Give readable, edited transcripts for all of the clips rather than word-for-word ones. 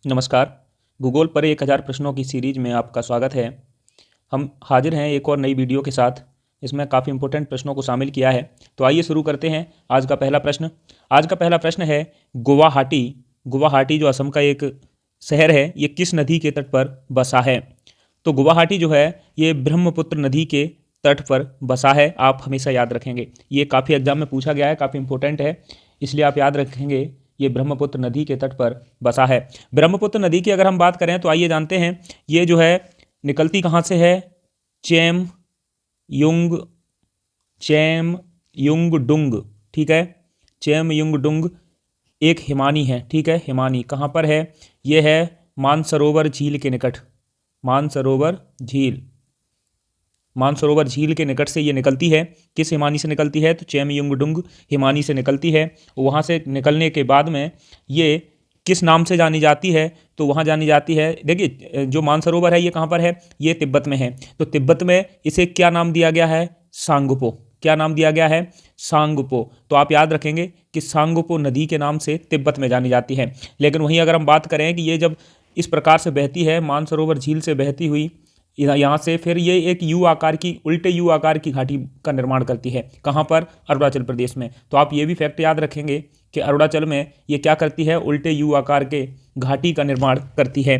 नमस्कार। भूगोल पर 1000 प्रश्नों की सीरीज में आपका स्वागत है। हम हाजिर हैं एक और नई वीडियो के साथ। इसमें काफ़ी इंपॉर्टेंट प्रश्नों को शामिल किया है। तो आइए शुरू करते हैं। आज का पहला प्रश्न है गुवाहाटी। गुवाहाटी जो असम का एक शहर है, ये किस नदी के तट पर बसा है? तो गुवाहाटी जो है ये ब्रह्मपुत्र नदी के तट पर बसा है। आप हमेशा याद रखेंगे, ये काफ़ी एग्जाम में पूछा गया है, काफ़ी इंपॉर्टेंट है, इसलिए आप याद रखेंगे। ये ब्रह्मपुत्र नदी के तट पर बसा है। ब्रह्मपुत्र नदी की अगर हम बात करें तो आइए जानते हैं ये जो है निकलती कहाँ से है? चैम युंग चैम युंगडुंग, ठीक है। चैम युंगडुंग एक हिमानी है, ठीक है। हिमानी कहाँ पर है? ये है मानसरोवर झील के निकट। मानसरोवर झील के निकट से ये निकलती है। किस हिमानी से निकलती है? तो चैम युंगडुंग हिमानी से निकलती है। वहाँ से निकलने के बाद में ये किस नाम से जानी जाती है? तो वहाँ जानी जाती है, देखिए जो मानसरोवर है ये कहाँ पर है? ये तिब्बत में है। तो तिब्बत में इसे क्या नाम दिया गया है? सांगपो। क्या नाम दिया गया है? सांगपो। तो आप याद रखेंगे कि सांगपो नदी के नाम से तिब्बत में जानी जाती है। लेकिन वहीं अगर हम बात करें कि ये जब इस प्रकार से बहती है, मानसरोवर झील से बहती हुई यहाँ से, फिर ये एक यू आकार की, उल्टे यू आकार की घाटी का निर्माण करती है। कहाँ पर? अरुणाचल प्रदेश में। तो आप ये भी फैक्ट याद रखेंगे कि अरुणाचल में ये क्या करती है? उल्टे यू आकार के घाटी का निर्माण करती है।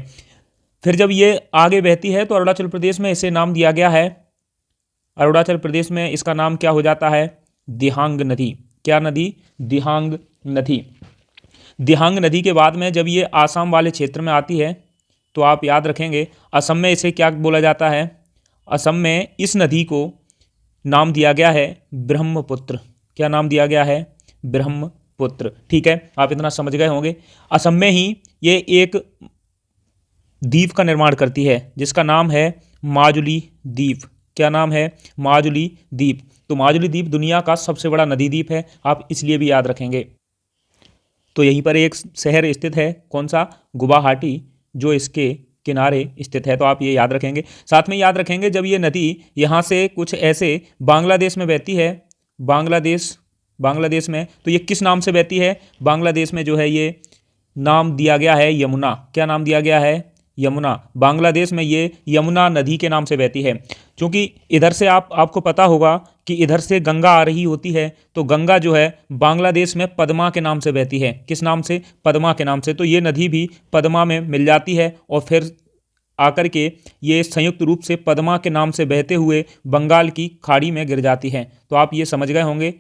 फिर जब ये आगे बहती है तो अरुणाचल प्रदेश में इसे नाम दिया गया है, अरुणाचल प्रदेश में इसका नाम क्या हो जाता है? दिहांग नदी। क्या नदी? दिहांग नदी। दिहांग नदी के बाद में जब ये आसाम वाले क्षेत्र में आती है तो आप याद रखेंगे असम में इसे क्या बोला जाता है? असम में इस नदी को नाम दिया गया है ब्रह्मपुत्र। क्या नाम दिया गया है? ब्रह्मपुत्र, ठीक है। आप इतना समझ गए होंगे। असम में ही ये एक द्वीप का निर्माण करती है जिसका नाम है माजुली द्वीप। क्या नाम है? माजुली द्वीप। तो माजुली द्वीप दुनिया का सबसे बड़ा नदी द्वीप है, आप इसलिए भी याद रखेंगे। तो यहीं पर एक शहर स्थित है, कौन सा? गुवाहाटी, जो इसके किनारे स्थित है। तो आप ये याद रखेंगे। साथ में याद रखेंगे जब ये नदी यहाँ से कुछ ऐसे बांग्लादेश में बहती है, बांग्लादेश में, तो ये किस नाम से बहती है? बांग्लादेश में जो है ये नाम दिया गया है यमुना। क्या नाम दिया गया है? यमुना। बांग्लादेश में ये यमुना नदी के नाम से बहती है। क्योंकि इधर से आपको पता होगा कि इधर से गंगा आ रही होती है, तो गंगा जो है बांग्लादेश में पद्मा के नाम से बहती है। किस नाम से? पद्मा के नाम से। तो ये नदी भी पद्मा में मिल जाती है और फिर आकर के ये संयुक्त रूप से पद्मा के नाम से बहते हुए बंगाल की खाड़ी में गिर जाती है। तो आप ये समझ गए होंगे,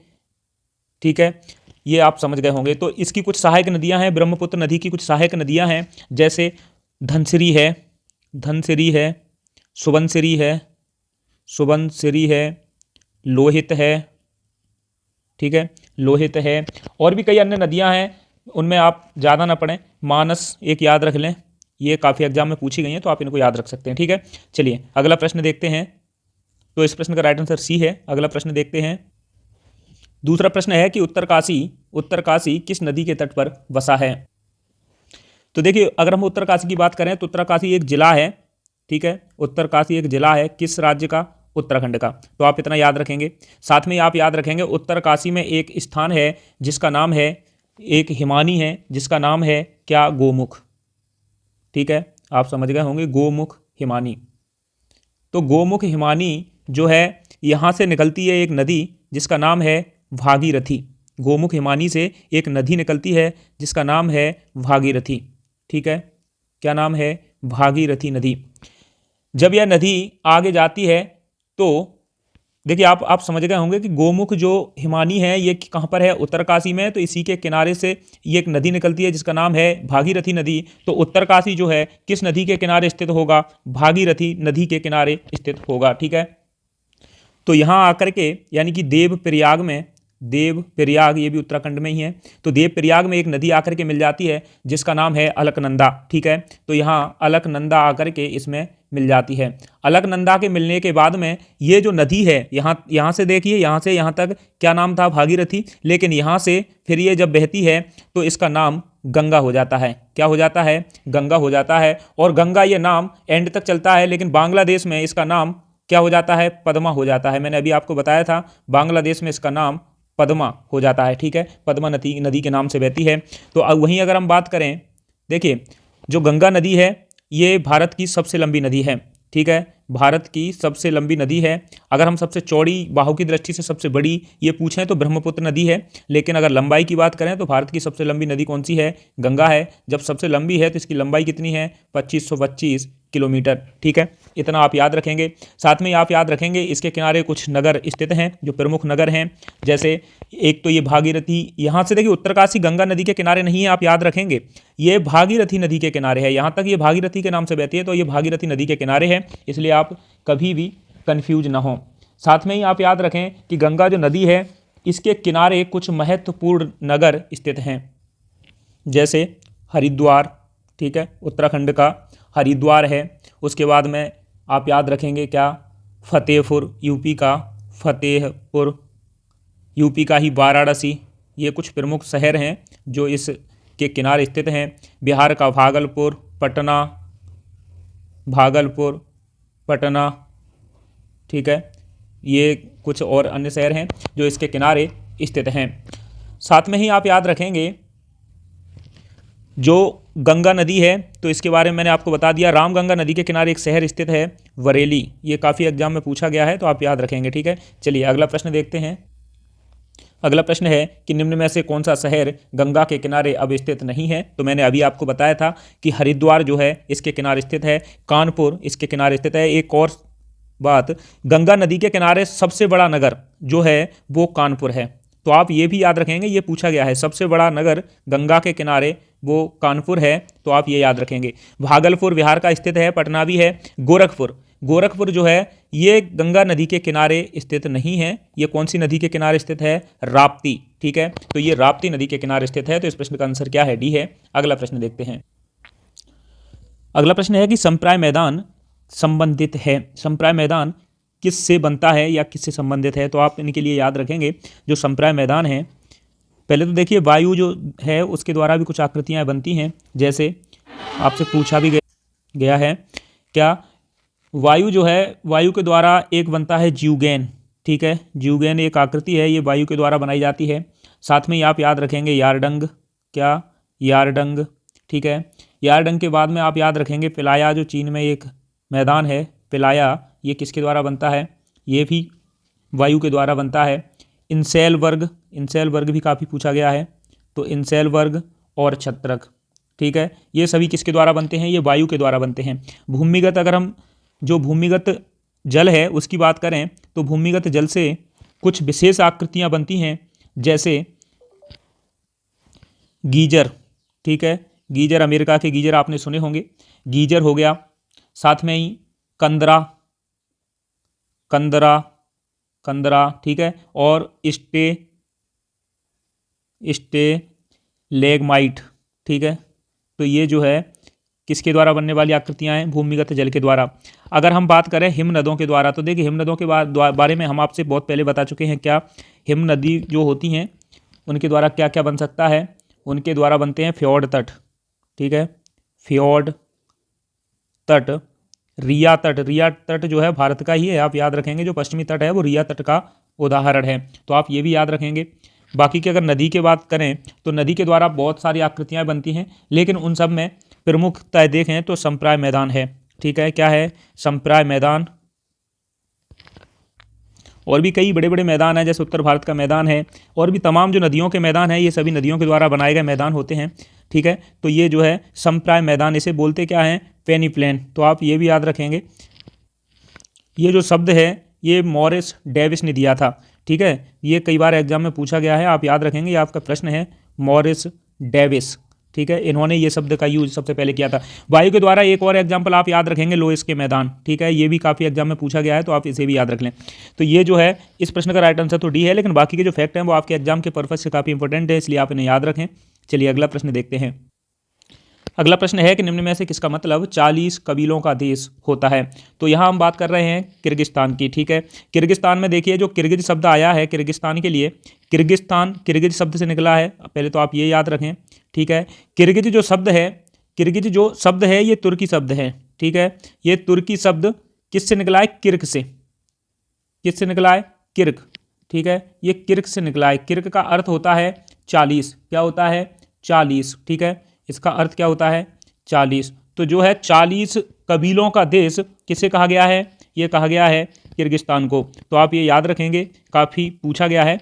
ठीक है। ये आप समझ गए होंगे। तो इसकी कुछ सहायक नदियां हैं, ब्रह्मपुत्र नदी की कुछ सहायक नदियां हैं, जैसे धनसिरी है, सुबनसिरी है, लोहित है, ठीक है, लोहित है। और भी कई अन्य नदियां हैं, उनमें आप ज़्यादा ना पढ़ें। मानस एक याद रख लें, ये काफ़ी एग्जाम में पूछी गई हैं, तो आप इनको याद रख सकते हैं, ठीक है। चलिए अगला प्रश्न देखते हैं। तो इस प्रश्न का राइट आंसर सी है। अगला प्रश्न देखते हैं। दूसरा प्रश्न है कि उत्तरकाशी किस नदी के तट पर बसा है? तो देखिए अगर हम उत्तरकाशी की बात करें तो उत्तरकाशी एक जिला है, ठीक है। उत्तरकाशी एक जिला है, किस राज्य का? उत्तराखंड का। तो आप इतना याद रखेंगे। साथ में आप याद रखेंगे उत्तरकाशी में एक स्थान है जिसका नाम है, एक हिमानी है जिसका नाम है क्या? गोमुख, ठीक है। आप समझ गए होंगे, गोमुख हिमानी। तो गोमुख हिमानी जो है यहाँ से निकलती है एक नदी जिसका नाम है भागीरथी। गोमुख हिमानी से एक नदी निकलती है जिसका नाम है भागीरथी, ठीक है। क्या नाम है? भागीरथी नदी। जब यह नदी आगे जाती है तो देखिए आप समझ गए होंगे कि गोमुख जो हिमानी है ये कहाँ पर है? उत्तरकाशी में। तो इसी के किनारे से ये एक नदी निकलती है जिसका नाम है भागीरथी नदी। तो उत्तरकाशी जो है किस नदी के किनारे स्थित होगा? भागीरथी नदी के किनारे स्थित होगा, ठीक है। तो यहाँ आकर के यानी कि देवप्रयाग, ये भी उत्तराखंड में ही है। तो देवप्रयाग में एक नदी आकर के मिल जाती है जिसका नाम है अलकनंदा, ठीक है। तो यहाँ अलकनंदा आकर के इसमें मिल जाती है। अलकनंदा के मिलने के बाद में ये जो नदी है, यहाँ से देखिए, यहाँ से यहाँ तक क्या नाम था? भागीरथी। लेकिन यहाँ से फिर ये जब बहती है तो इसका नाम गंगा हो जाता है। क्या हो जाता है? गंगा हो जाता है। और गंगा ये नाम एंड तक चलता है, लेकिन बांग्लादेश में इसका नाम क्या हो जाता है? पद्मा हो जाता है। मैंने अभी आपको बताया था, बांग्लादेश में इसका नाम पद्मा हो जाता है, ठीक है। पद्मा नदी के नाम से बहती है। तो अब वहीं अगर हम बात करें, देखिए जो गंगा नदी है ये भारत की सबसे लंबी नदी है, ठीक है, भारत की सबसे लंबी नदी है। अगर हम सबसे चौड़ी बाहु की दृष्टि से सबसे बड़ी ये पूछें तो ब्रह्मपुत्र नदी है, लेकिन अगर लंबाई की बात करें तो भारत की सबसे लंबी नदी कौन सी है? गंगा है। जब सबसे लंबी है तो इसकी लंबाई कितनी है? 2525 किलोमीटर, ठीक है, इतना आप याद रखेंगे। साथ में आप याद रखेंगे इसके किनारे कुछ नगर स्थित हैं जो प्रमुख नगर हैं, जैसे एक तो ये भागीरथी, यहाँ से देखिए उत्तरकाशी गंगा नदी के किनारे नहीं है, आप याद रखेंगे ये भागीरथी नदी के किनारे है, यहाँ तक ये भागीरथी के नाम से बहती है तो ये भागीरथी नदी के किनारे है, इसलिए आप कभी भी कंफ्यूज ना हो। साथ में ही आप याद रखें कि गंगा जो नदी है इसके किनारे कुछ महत्वपूर्ण नगर स्थित हैं, जैसे हरिद्वार, ठीक है, उत्तराखंड का हरिद्वार है। उसके बाद में आप याद रखेंगे क्या? फतेहपुर, यूपी का फतेहपुर, यूपी का ही वाराणसी, ये कुछ प्रमुख शहर हैं जो इस के किनारे स्थित हैं। बिहार का भागलपुर, पटना, भागलपुर, पटना, ठीक है, ये कुछ और अन्य शहर हैं जो इसके किनारे स्थित हैं। साथ में ही आप याद रखेंगे जो गंगा नदी है तो इसके बारे में मैंने आपको बता दिया, रामगंगा नदी के किनारे एक शहर स्थित है बरेली, ये काफ़ी एग्जाम में पूछा गया है तो आप याद रखेंगे, ठीक है। चलिए अगला प्रश्न देखते हैं। अगला प्रश्न है कि निम्न में से कौन सा शहर गंगा के किनारे अब स्थित नहीं है? तो मैंने अभी आपको बताया था कि हरिद्वार जो है इसके किनारे स्थित है, कानपुर इसके किनारे स्थित है। एक और बात, गंगा नदी के किनारे सबसे बड़ा नगर जो है वो कानपुर है, तो आप ये भी याद रखेंगे, ये पूछा गया है सबसे बड़ा नगर गंगा के किनारे वो कानपुर है, तो आप ये याद रखेंगे। भागलपुर बिहार का स्थित है, पटना भी है। गोरखपुर जो है ये गंगा नदी के किनारे स्थित नहीं है, ये कौन सी नदी के किनारे स्थित है? राप्ती, ठीक है, तो ये राप्ती नदी के किनारे स्थित है, तो इस प्रश्न का आंसर क्या है? डी है। अगला प्रश्न देखते हैं। अगला प्रश्न है कि संप्राय मैदान संबंधित है, संप्राय मैदान किससे बनता है या किससे संबंधित है? तो आप इनके लिए याद रखेंगे जो संप्राय मैदान है, पहले तो देखिए वायु जो है उसके द्वारा भी कुछ आकृतियाँ बनती हैं, जैसे आपसे पूछा भी गया है क्या, वायु जो है वायु के द्वारा एक बनता है जीवगैन, ठीक है, जीवगैन एक आकृति है, ये वायु के द्वारा बनाई जाती है। साथ में ही आप याद रखेंगे यारडंग, क्या? यारडंग, ठीक है। यारडंग के बाद में आप याद रखेंगे पिलाया, जो चीन में एक मैदान है पिलाया, ये किसके द्वारा बनता है? ये भी वायु के द्वारा बनता है। इंसेलबर्ग भी काफ़ी पूछा गया है, तो इंसेलबर्ग और छत्रक, ठीक है, ये सभी किसके द्वारा बनते हैं? ये वायु के द्वारा बनते हैं। भूमिगत, अगर हम जो भूमिगत जल है उसकी बात करें तो भूमिगत जल से कुछ विशेष आकृतियां बनती हैं, जैसे गीजर, ठीक है, गीजर अमेरिका के गीजर आपने सुने होंगे, गीजर हो गया। साथ में ही कंदरा, ठीक है, और लेगमाइट, ठीक है, तो ये जो है किसके द्वारा बनने वाली आकृतियां हैं? भूमिगत जल के द्वारा। अगर हम बात करें हिम नदों के द्वारा, तो देखिए हिम नदों के बारे में हम आपसे बहुत पहले बता चुके हैं, क्या हिम नदी जो होती हैं उनके द्वारा क्या क्या बन सकता है? उनके द्वारा बनते हैं फ्योर्ड तट, ठीक है, फ्योर्ड तट, रिया तट जो है भारत का ही है, आप याद रखेंगे, जो पश्चिमी तट है वो रिया तट का उदाहरण है, तो आप ये भी याद रखेंगे। बाकी की अगर नदी की बात करें तो नदी के द्वारा बहुत सारी आकृतियां बनती हैं, लेकिन उन सब में प्रमुखतः देखें तो संप्राय मैदान है, ठीक है, क्या है? संप्राय मैदान। और भी कई बड़े बड़े मैदान हैं, जैसे उत्तर भारत का मैदान है, और भी तमाम जो नदियों के मैदान हैं ये सभी नदियों के द्वारा बनाए गए मैदान होते हैं, ठीक है, तो ये जो है संप्राय मैदान, इसे बोलते क्या हैं? पेनीप्लेन, तो आप ये भी याद रखेंगे। ये जो शब्द है ये मॉरिस डेविस ने दिया था, ठीक है, ये कई बार एग्जाम में पूछा गया है, आप याद रखेंगे, ये आपका प्रश्न है, मॉरिस डेविस, ठीक है, इन्होंने ये शब्द का यूज सबसे पहले किया था। वायु के द्वारा एक और एग्जाम्पल आप याद रखेंगे, लोइस के मैदान, ठीक है, ये भी काफ़ी एग्जाम में पूछा गया है, तो आप इसे भी याद रख लें। तो ये जो है इस प्रश्न का राइट आंसर तो डी है, लेकिन बाकी के जो फैक्ट हैं वो आपके एग्जाम के पर्पज से काफ़ी इंपॉर्टेंट है, इसलिए आप इन्हें याद रखें। चलिए अगला प्रश्न देखते हैं। अगला प्रश्न है कि निम्न में से किसका मतलब 40 कबीलों का देश होता है? तो यहाँ हम बात कर रहे हैं किर्गिस्तान की, ठीक है। किर्गिस्तान में देखिए जो किर्गिज शब्द आया है किर्गिस्तान के लिए, किर्गिस्तान किर्गिज शब्द से निकला है, पहले तो आप ये याद रखें, ठीक है। किर्गिज जो शब्द है ये तुर्की शब्द है, ठीक है, ये तुर्की शब्द किससे निकला है? किर्क से। किससे निकला है? किर्क, ठीक है, ये किर्क से निकला है। किर्क का अर्थ होता है 40, क्या होता है? 40, ठीक है, इसका अर्थ क्या होता है? 40। तो जो है 40 कबीलों का देश किसे कहा गया है? ये कहा गया है किर्गिस्तान को। तो आप ये याद रखेंगे, काफ़ी पूछा गया है।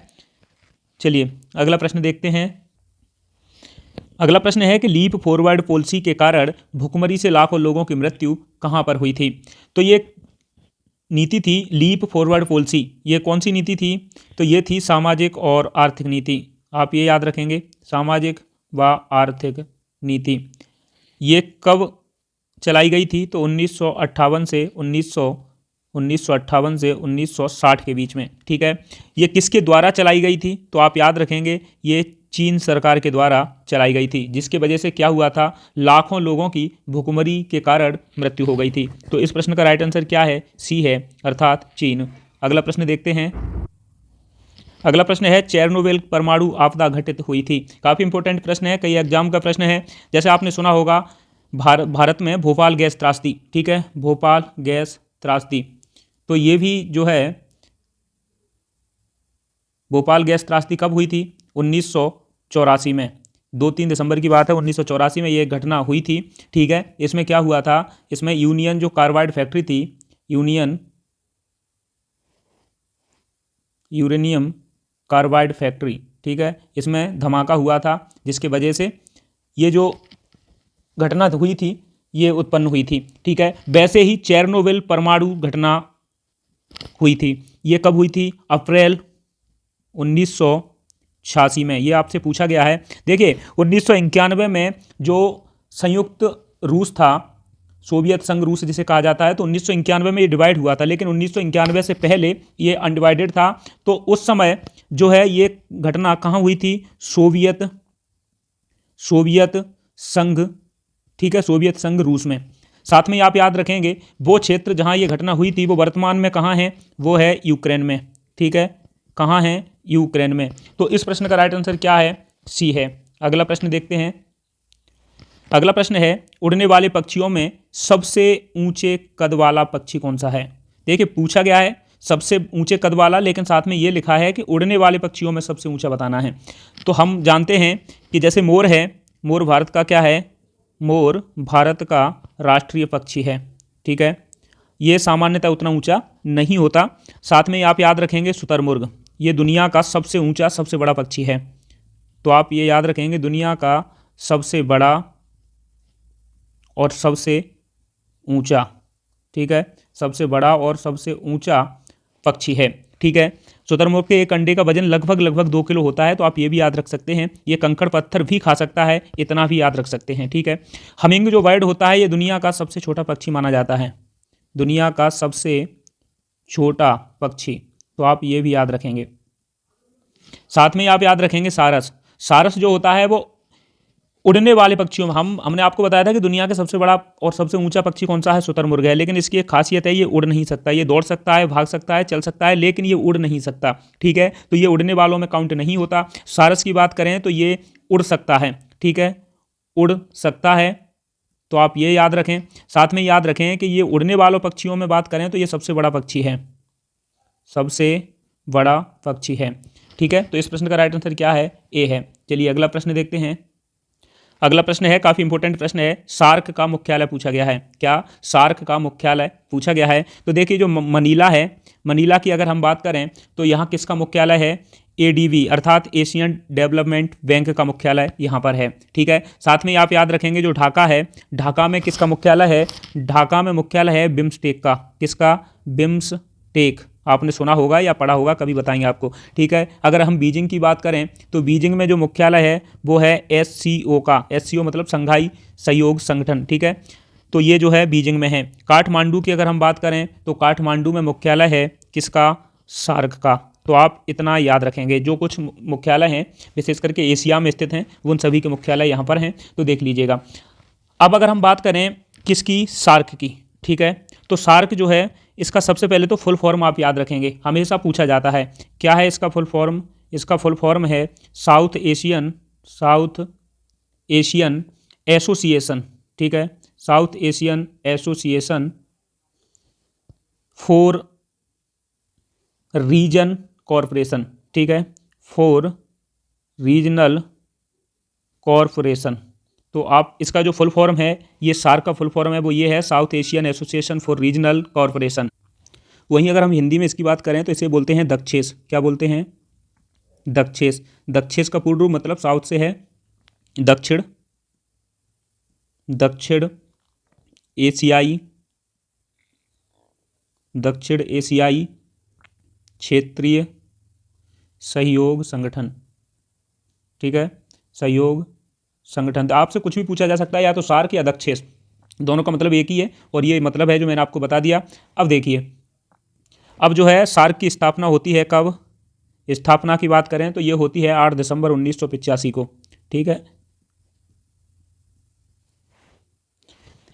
चलिए अगला प्रश्न देखते हैं। अगला प्रश्न है कि लीप फॉरवर्ड पॉलिसी के कारण भुखमरी से लाखों लोगों की मृत्यु कहाँ पर हुई थी? तो ये नीति थी लीप फॉरवर्ड पॉलिसी। ये कौन सी नीति थी? तो ये थी सामाजिक और आर्थिक नीति। आप ये याद रखेंगे, सामाजिक व आर्थिक नीति। ये कब चलाई गई थी? तो 1958 से 1960 के बीच में। ठीक है, ये किसके द्वारा चलाई गई थी? तो आप याद रखेंगे, ये चीन सरकार के द्वारा चलाई गई थी, जिसके वजह से क्या हुआ था? लाखों लोगों की भुखमरी के कारण मृत्यु हो गई थी। तो इस प्रश्न का राइट आंसर क्या है? सी है, अर्थात चीन। अगला प्रश्न देखते हैं। अगला प्रश्न है चेरनोबिल परमाणु आपदा घटित हुई थी। काफ़ी इंपॉर्टेंट प्रश्न है, कई एग्जाम का प्रश्न है। जैसे आपने सुना होगा भारत में भोपाल गैस त्रासदी। ठीक है, भोपाल गैस त्रासदी। तो ये भी जो है भोपाल गैस त्रासदी कब हुई थी? 1984 में। 2-3 दिसंबर की बात है, 1984 में ये घटना हुई थी। ठीक है, इसमें क्या हुआ था? इसमें यूनियन जो कार्बाइड फैक्ट्री थी, यूरेनियम कार्बाइड फैक्ट्री, ठीक है, इसमें धमाका हुआ था, जिसके वजह से ये जो घटना हुई थी ये उत्पन्न हुई थी। ठीक है, वैसे ही चेरनोबिल परमाणु घटना हुई थी। ये कब हुई थी? अप्रैल 1986 में। ये आपसे पूछा गया है। देखिए 1991 में जो संयुक्त रूस था, सोवियत संघ रूस जिसे कहा जाता है, तो 1991 में ये डिवाइड हुआ था, लेकिन 1991 से पहले ये अनडिवाइडेड था। तो उस समय जो है ये घटना कहाँ हुई थी? सोवियत संघ, ठीक है, सोवियत संघ रूस में। साथ में आप याद रखेंगे वो क्षेत्र जहाँ ये घटना हुई थी वो वर्तमान में कहाँ है? वो है यूक्रेन में। ठीक है, कहाँ है? यूक्रेन में। तो इस प्रश्न का राइट आंसर क्या है? सी है। अगला प्रश्न देखते हैं। अगला प्रश्न है उड़ने वाले पक्षियों में सबसे ऊंचे कद वाला पक्षी कौन सा है? देखिए पूछा गया है सबसे ऊंचे कद वाला, लेकिन साथ में ये लिखा है कि उड़ने वाले पक्षियों में सबसे ऊंचा बताना है। तो हम जानते हैं कि जैसे मोर है, मोर भारत का क्या है? मोर भारत का राष्ट्रीय पक्षी है। ठीक है, ये सामान्यतः उतना ऊंचा नहीं होता। साथ में आप याद रखेंगे शुतुरमुर्ग, ये दुनिया का सबसे ऊंचा सबसे बड़ा पक्षी है। तो आप ये याद रखेंगे दुनिया का सबसे बड़ा और सबसे ऊंचा, ठीक है, सबसे बड़ा और सबसे ऊंचा पक्षी है। ठीक है, शुतुरमुर्ग के एक अंडे का वजन लगभग 2 किलो होता है। तो आप ये भी याद रख सकते हैं, ये कंकड़ पत्थर भी खा सकता है, इतना भी याद रख सकते हैं। ठीक है, हमिंग जो बर्ड होता है ये दुनिया का सबसे छोटा पक्षी माना जाता है, दुनिया का सबसे छोटा पक्षी। तो आप ये भी याद रखेंगे। साथ में आप याद रखेंगे सारस। सारस जो होता है वो उड़ने वाले पक्षियों में हमने आपको बताया था कि दुनिया के सबसे बड़ा और सबसे ऊंचा पक्षी कौन सा है? शुतुरमुर्ग है। लेकिन इसकी एक खासियत है, ये उड़ नहीं सकता। ये दौड़ सकता है, भाग सकता है, चल सकता है, लेकिन ये उड़ नहीं सकता। ठीक है, तो ये उड़ने वालों में काउंट नहीं होता। सारस की बात करें तो ये उड़ सकता है। ठीक है, उड़ सकता है। तो आप ये याद रखें। साथ में याद रखें कि ये उड़ने वालों पक्षियों में बात करें तो ये सबसे बड़ा पक्षी है, सबसे बड़ा पक्षी है। ठीक है, तो इस प्रश्न का राइट आंसर क्या है? ए है। चलिए अगला प्रश्न देखते हैं। अगला प्रश्न है, काफ़ी इंपॉर्टेंट प्रश्न है, सार्क का मुख्यालय पूछा गया है। क्या? सार्क का मुख्यालय पूछा गया है। तो देखिए जो मनीला है, मनीला की अगर हम बात करें तो यहाँ किसका मुख्यालय है? एडीबी अर्थात एशियन डेवलपमेंट बैंक का मुख्यालय यहाँ पर है। ठीक है, साथ में आप याद रखेंगे जो ढाका है, ढाका में किसका मुख्यालय है? ढाका में मुख्यालय है बिम्सटेक का। किसका? बिम्सटेक। आपने सुना होगा या पढ़ा होगा, कभी बताएंगे आपको। ठीक है, अगर हम बीजिंग की बात करें तो बीजिंग में जो मुख्यालय है वो है एससीओ का। एससीओ मतलब संघाई सहयोग संगठन। ठीक है, तो ये जो है बीजिंग में है। काठमांडू की अगर हम बात करें तो काठमांडू में मुख्यालय है किसका? सार्क का। तो आप इतना याद रखेंगे, जो कुछ मुख्यालय हैं विशेष करके एशिया में स्थित हैं वो उन सभी के मुख्यालय यहाँ पर हैं, तो देख लीजिएगा। अब अगर हम बात करें किसकी? सार्क की। ठीक है, तो सार्क जो है इसका सबसे पहले तो फुल फॉर्म आप याद रखेंगे, हमेशा पूछा जाता है। क्या है इसका फुल फॉर्म? इसका फुल फॉर्म है साउथ एशियन एसोसिएशन। ठीक है, South Asian Association for Region Corporation. ठीक है, फॉर रीजनल कॉरपोरेशन। तो आप इसका जो फुल फॉर्म है, ये सार्क का फुल फॉर्म है वो ये है, South Asian Association for regional corporation. वहीं अगर हम हिंदी में इसकी बात करें तो इसे बोलते हैं दक्षेस। क्या बोलते हैं? दक्षेस। दक्षेस का पूर्ण रूप मतलब साउथ से है दक्षिण, दक्षिण एशियाई, दक्षिण एशियाई क्षेत्रीय सहयोग संगठन। ठीक है, सहयोग संगठन। तो आपसे कुछ भी पूछा जा सकता है, या तो सार्क या दक्षेस, दोनों का मतलब एक ही है, और ये मतलब है जो मैंने आपको बता दिया। अब देखिए, अब जो है सार्क की स्थापना होती है कब? स्थापना की बात करें तो ये होती है 8 दिसंबर 1985 को। ठीक है,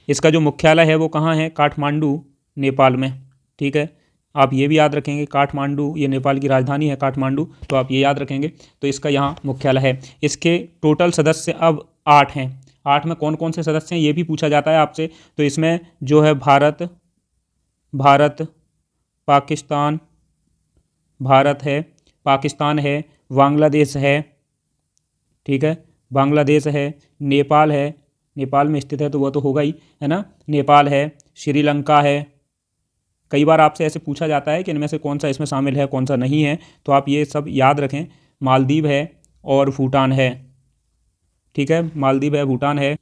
इसका जो मुख्यालय है वो कहाँ है? काठमांडू, नेपाल में। ठीक है, आप ये भी याद रखेंगे, काठमांडू ये नेपाल की राजधानी है काठमांडू, तो आप ये याद रखेंगे। तो इसका यहाँ मुख्यालय है। इसके टोटल सदस्य अब 8 हैं। 8 में कौन कौन से सदस्य हैं ये भी पूछा जाता है आपसे। तो इसमें जो है भारत पाकिस्तान, भारत है, पाकिस्तान है, बांग्लादेश है। ठीक है, बांग्लादेश है, नेपाल है, नेपाल में स्थित है तो वह तो होगा ही, है ना, नेपाल है, श्रीलंका है। कई बार आपसे ऐसे पूछा जाता है कि इनमें से कौन सा इसमें शामिल है, कौन सा नहीं है, तो आप ये सब याद रखें। मालदीव है और भूटान है। ठीक है, मालदीव है, भूटान है।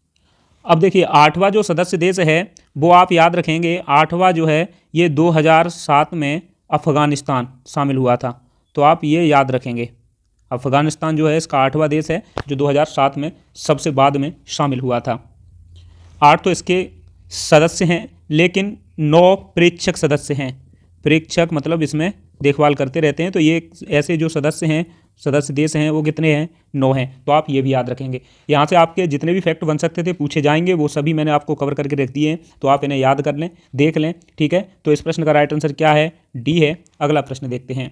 अब देखिए 8वां जो सदस्य देश है वो आप याद रखेंगे, 8वां जो है ये 2007 में अफ़गानिस्तान शामिल हुआ था। तो आप ये याद रखेंगे, अफ़गानिस्तान जो है इसका 8वां देश है जो 2007 में सबसे बाद में शामिल हुआ था। 8 तो इसके सदस्य हैं, लेकिन 9 प्रेक्षक सदस्य हैं। प्रेक्षक मतलब इसमें देखभाल करते रहते हैं। तो ये ऐसे जो सदस्य हैं, सदस्य देश हैं, वो कितने हैं? 9 हैं। तो आप ये भी याद रखेंगे। यहाँ से आपके जितने भी फैक्ट बन सकते थे पूछे जाएंगे, वो सभी मैंने आपको कवर करके रख दिए हैं। तो आप इन्हें याद कर लें, देख लें। ठीक है, तो इस प्रश्न का राइट आंसर क्या है? डी है। अगला प्रश्न देखते हैं।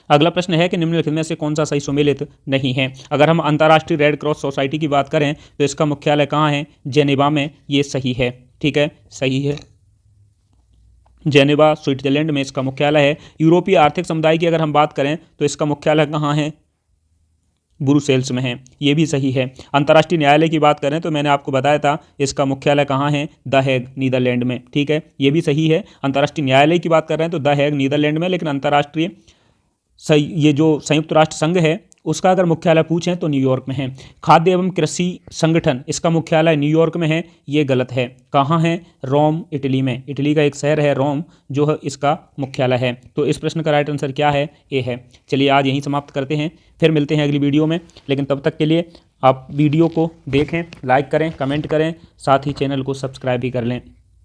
अगला प्रश्न है कि निम्नलिखित में से कौन सा सही सुमेलित नहीं है? अगर हम अंतर्राष्ट्रीय रेड क्रॉस सोसाइटी की बात करें तो इसका मुख्यालय कहाँ है? जेनेवा में। ये सही है। ठीक है, सही है, जेनेवा स्विट्जरलैंड में इसका मुख्यालय है। यूरोपीय आर्थिक समुदाय की अगर हम बात करें तो इसका मुख्यालय कहाँ है? ब्रुसेल्स में है। ये भी सही है। अंतर्राष्ट्रीय न्यायालय की बात करें तो मैंने आपको बताया था इसका मुख्यालय कहाँ है? द हैग, नीदरलैंड में। ठीक है, ये भी सही है। अंतर्राष्ट्रीय न्यायालय की बात कर रहे हैं तो द हैग नीदरलैंड में, लेकिन अंतर्राष्ट्रीय ये जो संयुक्त राष्ट्र संघ है उसका अगर मुख्यालय पूछें तो न्यूयॉर्क में है। खाद्य एवं कृषि संगठन, इसका मुख्यालय न्यूयॉर्क में है। ये गलत है। कहाँ है? रोम, इटली में। इटली का एक शहर है रोम, जो है इसका मुख्यालय है। तो इस प्रश्न का राइट आंसर क्या है? ए है। चलिए आज यहीं समाप्त करते हैं, फिर मिलते हैं अगली वीडियो में। लेकिन तब तक के लिए आप वीडियो को देखें, लाइक करें, कमेंट करें, साथ ही चैनल को सब्सक्राइब भी कर लें।